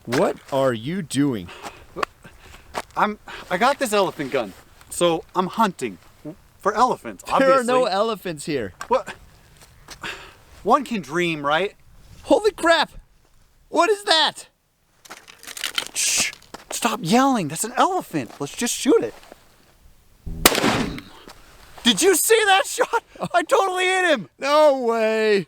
What are you doing? I got this elephant gun, so I'm hunting for elephants, obviously. There are no elephants here. What? One can dream, right? Holy crap! What is that? Shh! Stop yelling, that's an elephant. Let's just shoot it. Did you see that shot? I totally hit him! No way!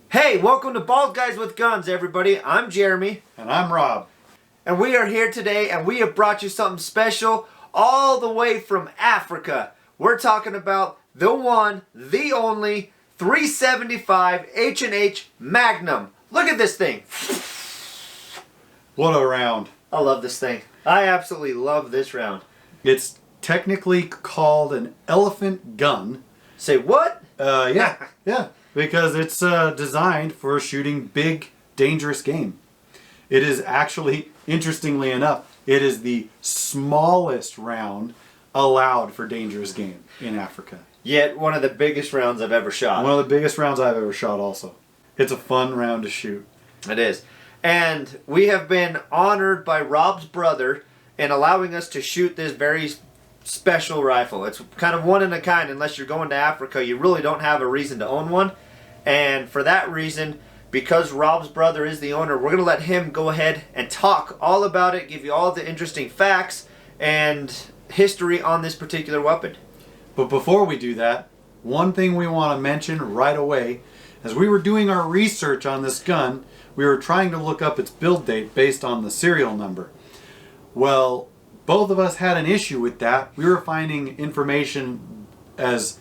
Hey, welcome to Bald Guys with Guns, everybody. I'm Jeremy. And I'm Rob. And we are here today, and we have brought you something special all the way from Africa. We're talking about the one, the only 375 H&H Magnum. Look at this thing. What a round. I love this thing. I absolutely love this round. It's technically called an elephant gun. Say what? Yeah, because it's designed for shooting big, dangerous game. It is actually, interestingly enough, it is the smallest round allowed for dangerous game in Africa. Yet one of the biggest rounds I've ever shot. One of the biggest rounds I've ever shot also. It's a fun round to shoot. It is. And we have been honored by Rob's brother in allowing us to shoot this very special rifle. It's kind of one in a kind. Unless you're going to Africa, you really don't have a reason to own one. And for that reason, because Rob's brother is the owner, we're going to let him go ahead and talk all about it, give you all the interesting facts and history on this particular weapon. But before we do that, one thing we want to mention right away, as we were doing our research on this gun, we were trying to look up its build date based on the serial number. Well, both of us had an issue with that. We were finding information as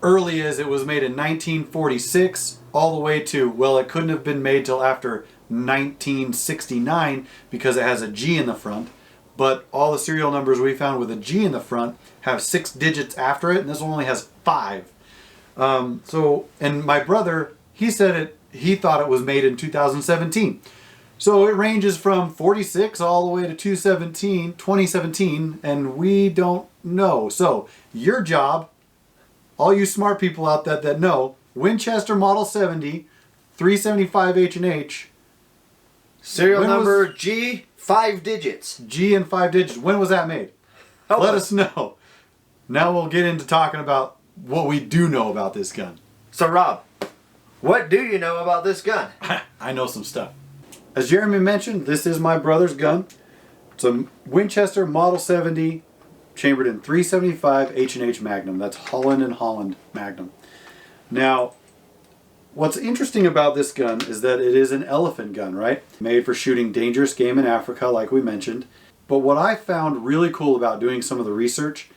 early as it was made in 1946, all the way to, well, it couldn't have been made till after 1969 because it has a G in the front. But all the serial numbers we found with a G in the front have 6 digits after it, and this one only has 5. And my brother, he said he thought it was made in 2017. So it ranges from 46 all the way to 2017, and we don't know. So your job, all you smart people out there that know, Winchester Model 70, 375 H&H. Serial number G, 5 digits. G and 5 digits. When was that made? Let us know. Now we'll get into talking about what we do know about this gun. So Rob, what do you know about this gun? I know some stuff. As Jeremy mentioned, this is my brother's gun. It's a Winchester Model 70 chambered in 375 H&H Magnum. That's Holland and Holland Magnum. Now, what's interesting about this gun is that it is an elephant gun, right? Made for shooting dangerous game in Africa, like we mentioned. But what I found really cool about doing some of the research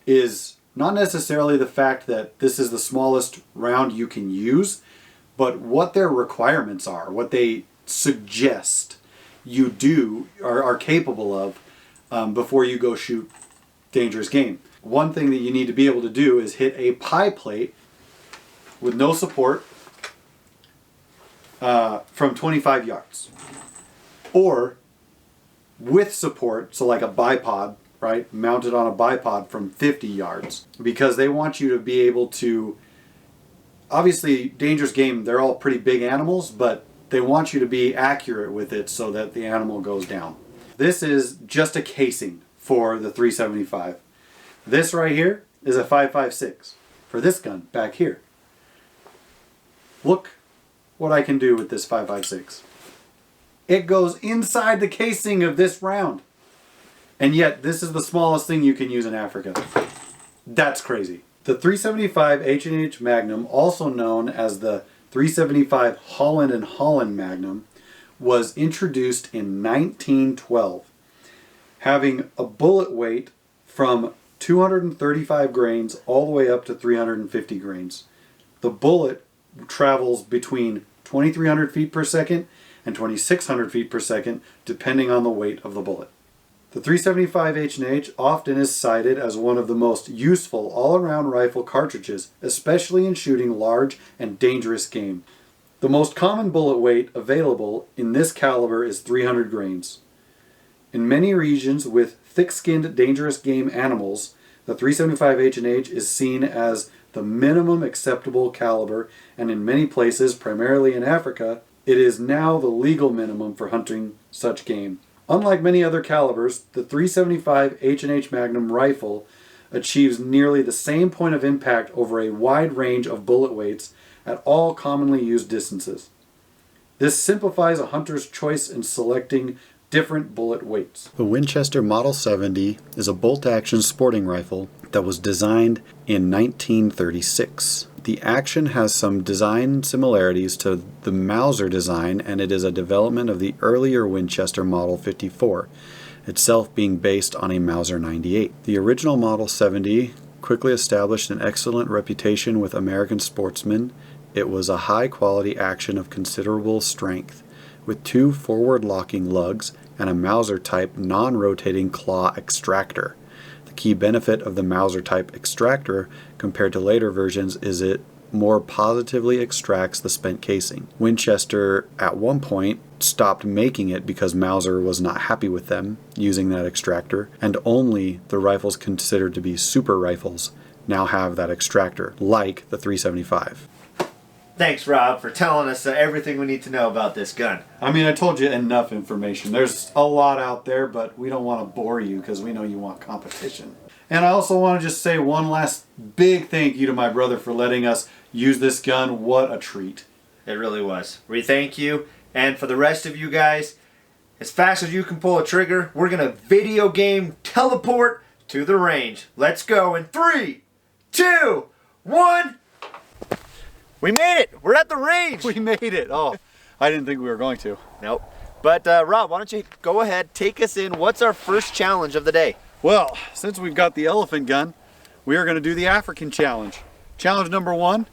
is not necessarily the fact that this is the smallest round you can use, but what their requirements are, what they suggest you do, are capable of before you go shoot dangerous game. One thing that you need to be able to do is hit a pie plate with no support from 25 yards. Or with support, so like a bipod, right? Mounted on a bipod from 50 yards. Because they want you to be able to, obviously dangerous game, they're all pretty big animals, but they want you to be accurate with it so that the animal goes down. This is just a casing for the 375. This right here is a 5.56 for this gun back here. Look what I can do with this 5.56. It goes inside the casing of this round. And yet this is the smallest thing you can use in Africa. That's crazy. The 375 H&H Magnum, also known as the 375 Holland and Holland Magnum, was introduced in 1912, having a bullet weight from 235 grains all the way up to 350 grains. The bullet travels between 2,300 feet per second and 2,600 feet per second, depending on the weight of the bullet. The 375 H&H often is cited as one of the most useful all-around rifle cartridges, especially in shooting large and dangerous game. The most common bullet weight available in this caliber is 300 grains. In many regions with thick-skinned dangerous game animals, The 375 H&H is seen as the minimum acceptable caliber, and in many places, primarily in Africa, it is now the legal minimum for hunting such game. Unlike many other calibers, the 375 H&H Magnum rifle achieves nearly the same point of impact over a wide range of bullet weights at all commonly used distances. This simplifies a hunter's choice in selecting different bullet weights. The Winchester Model 70 is a bolt-action sporting rifle that was designed in 1936. The action has some design similarities to the Mauser design, and it is a development of the earlier Winchester Model 54, itself being based on a Mauser 98. The original Model 70 quickly established an excellent reputation with American sportsmen. It was a high-quality action of considerable strength, with 2 forward-locking lugs and a Mauser-type non-rotating claw extractor. The key benefit of the Mauser-type extractor compared to later versions is it more positively extracts the spent casing. Winchester, at one point, stopped making it because Mauser was not happy with them using that extractor, and only the rifles considered to be super rifles now have that extractor, like the 375. Thanks, Rob, for telling us everything we need to know about this gun. I mean, I told you enough information. There's a lot out there, but we don't want to bore you because we know you want competition. And I also want to just say one last big thank you to my brother for letting us use this gun. What a treat. It really was. We thank you. And for the rest of you guys, as fast as you can pull a trigger, we're going to video game teleport to the range. Let's go in 3, 2, 1. We made it! We're at the range! We made it. Oh, I didn't think we were going to. Nope. But Rob, why don't you go ahead, take us in. What's our first challenge of the day? Well, since we've got the elephant gun, we are going to do the African challenge. Challenge number 1,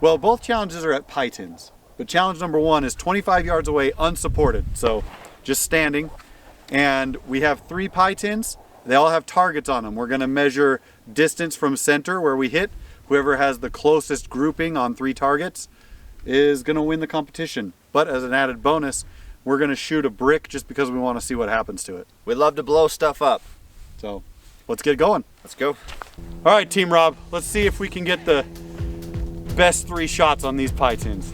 well, both challenges are at pythons, but challenge number 1 is 25 yards away unsupported, so just standing. And we have 3 pythons. They all have targets on them. We're going to measure distance from center where we hit. Whoever has the closest grouping on 3 targets is going to win the competition. But as an added bonus, we're going to shoot a brick just because we want to see what happens to it. We love to blow stuff up. So let's get going. Let's go. All right, Team Rob, let's see if we can get the best 3 shots on these pythons.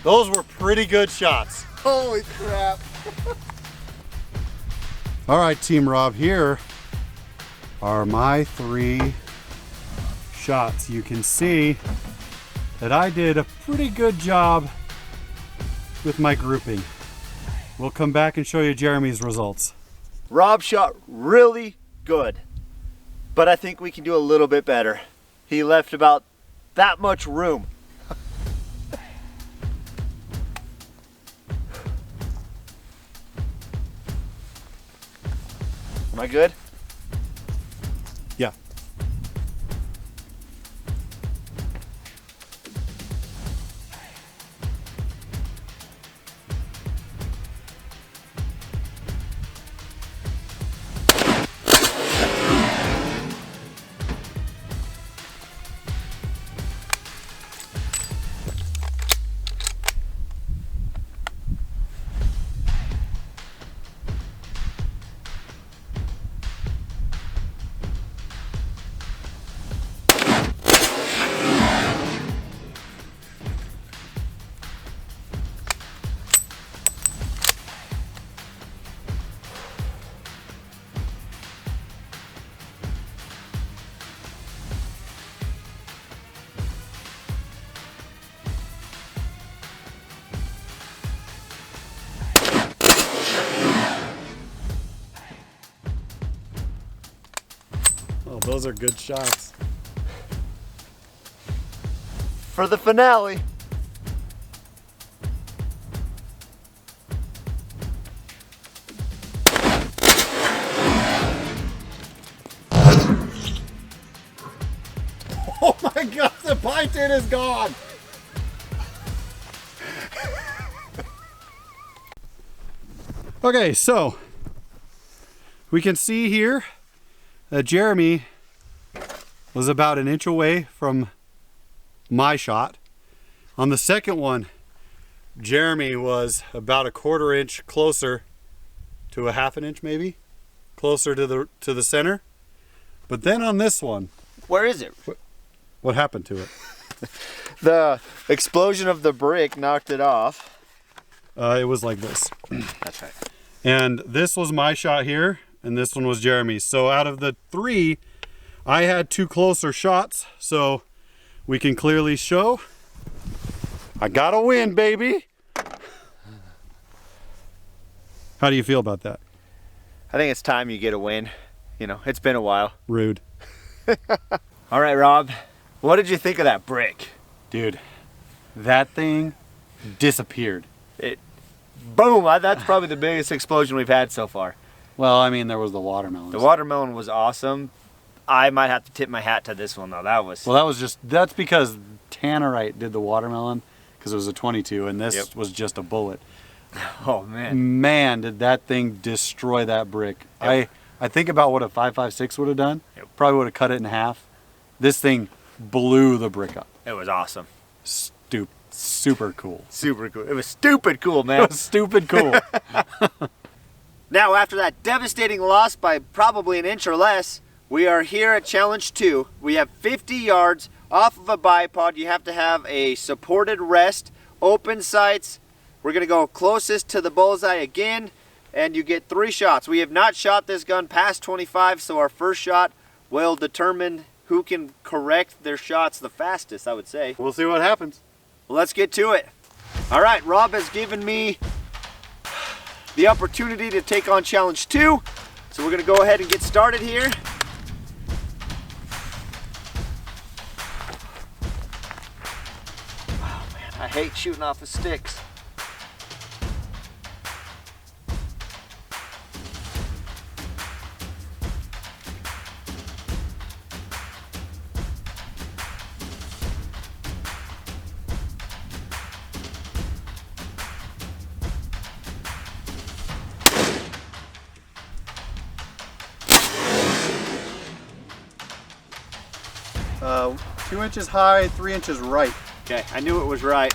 Those were pretty good shots. Holy crap. All right, Team Rob, here are my 3 shots. You can see that I did a pretty good job with my grouping. We'll come back and show you Jeremy's results. Rob shot really good, but I think we can do a little bit better. He left about that much room. Am I good? Yeah. Oh, those are good shots. for the finale. Oh my God, the python is gone. Okay, so we can see here that Jeremy was about an inch away from my shot. On the second one, Jeremy was about a 1/4 inch closer to a 1/2 inch, maybe closer to the center. But then on this one, Where is it? what happened to it? The explosion of the brick knocked it off. It was like this. That's right. And this was my shot here, and this one was Jeremy's. So out of the 3, I had 2 closer shots, so we can clearly show I got a win, baby. How do you feel about that? I think it's time you get a win. You know, it's been a while. Rude. All right, Rob, what did you think of that brick? Dude, that thing disappeared. Boom, that's probably the biggest explosion we've had so far. Well, I mean, there was the watermelons. The watermelon was awesome. I might have to tip my hat to this one though. Well, that's because Tannerite did the watermelon because it was a 22 and this was just a bullet. Oh man. Man, did that thing destroy that brick. Yep. I think about what a 5.56 would have done. Yep. Probably would have cut it in half. This thing blew the brick up. It was awesome. Super cool. Super cool. It was stupid cool, man. It was stupid cool. Now, after that devastating loss by probably an inch or less, we are here at Challenge 2. We have 50 yards off of a bipod. You have to have a supported rest, open sights. We're going to go closest to the bullseye again, and you get 3 shots. We have not shot this gun past 25, so our first shot will determine who can correct their shots the fastest, I would say. We'll see what happens. Well, let's get to it. All right, Rob has given me the opportunity to take on Challenge 2. So we're gonna go ahead and get started here. Oh man, I hate shooting off of sticks. Uh, 2 inches high, 3 inches right. Okay, I knew it was right.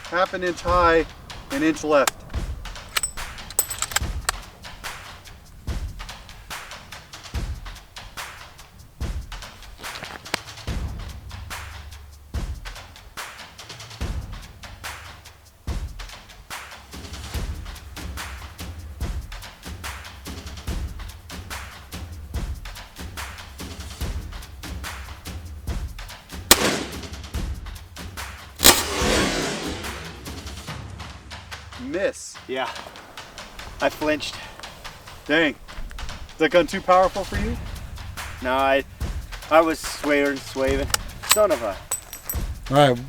Half an inch high, an inch left. Miss. Yeah, I flinched. Dang. Is that gun too powerful for you? No, I was swaying. Son of a. All right,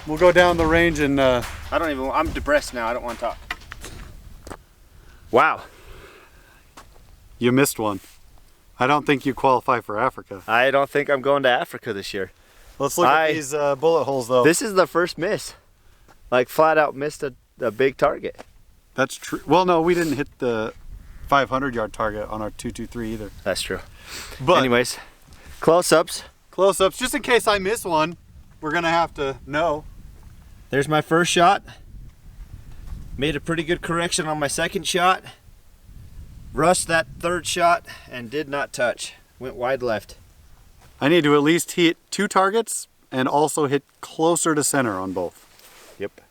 we'll go down the range and I'm depressed now. I don't want to talk. Wow. you missed one. I don't think you qualify for Africa. I don't think I'm going to Africa this year. Let's look at these bullet holes though. This is the first miss. Like flat out missed a big target. That's true. Well, no, we didn't hit the 500-yard target on our 223 either. That's true. But anyways, close-ups. Close-ups, just in case I miss one, we're gonna have to know. There's my first shot. Made a pretty good correction on my second shot. Rushed that third shot and did not touch. Went wide left. I need to at least hit 2 targets and also hit closer to center on both. Yep.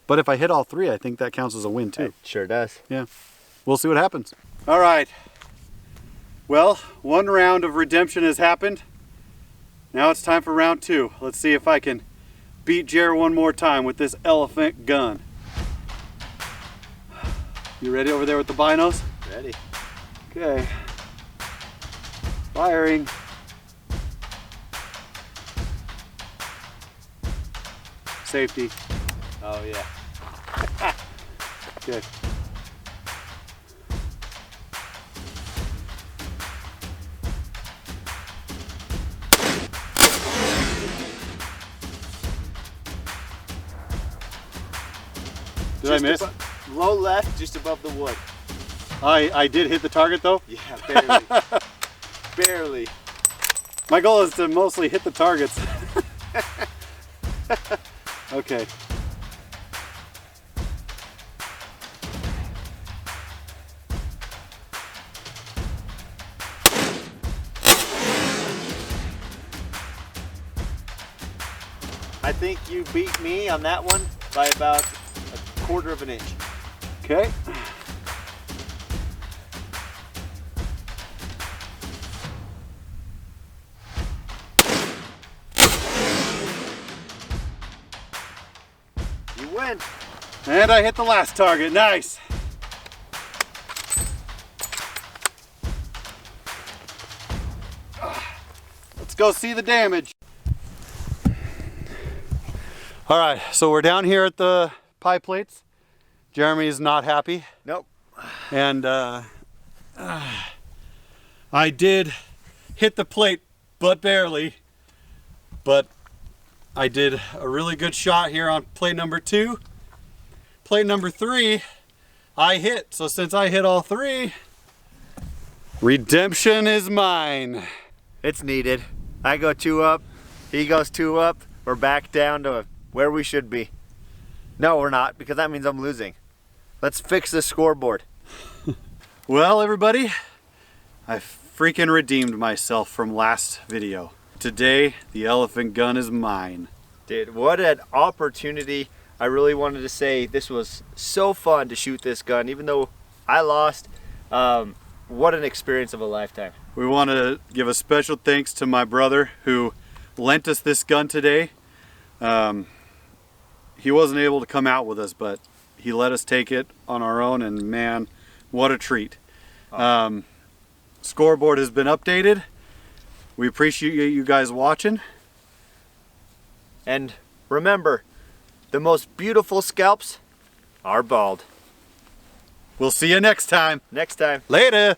But if I hit all three, I think that counts as a win too. It sure does. Yeah. We'll see what happens. All right. Well, one round of redemption has happened. Now it's time for round two. Let's see if I can beat Jer one more time with this elephant gun. You ready over there with the binos? Ready. Okay. Firing. Safety. Oh yeah. Good. Did I miss? Low left, just above the wood. I did hit the target though? Yeah, barely. Barely. My goal is to mostly hit the targets. Okay. I think you beat me on that one by about a quarter of an inch. Okay. You win. And I hit the last target. Nice. Let's go see the damage. All right, so we're down here at the pie plates. Jeremy's not happy. Nope. And I did hit the plate, but barely. But I did a really good shot here on plate number 2. Plate number 3, I hit. So since I hit all 3, redemption is mine. It's needed. I go 2 up, he goes 2 up. We're back down to where we should be. No, we're not, because that means I'm losing. Let's fix the scoreboard. Well, everybody, I freaking redeemed myself from last video. Today, the elephant gun is mine. Dude, what an opportunity. I really wanted to say this was so fun to shoot this gun, even though I lost. What an experience of a lifetime. We want to give a special thanks to my brother who lent us this gun today. He wasn't able to come out with us, but he let us take it on our own, and man, what a treat. Scoreboard has been updated. We appreciate you guys watching. And remember, the most beautiful scalps are bald. We'll see you next time. Next time. Later.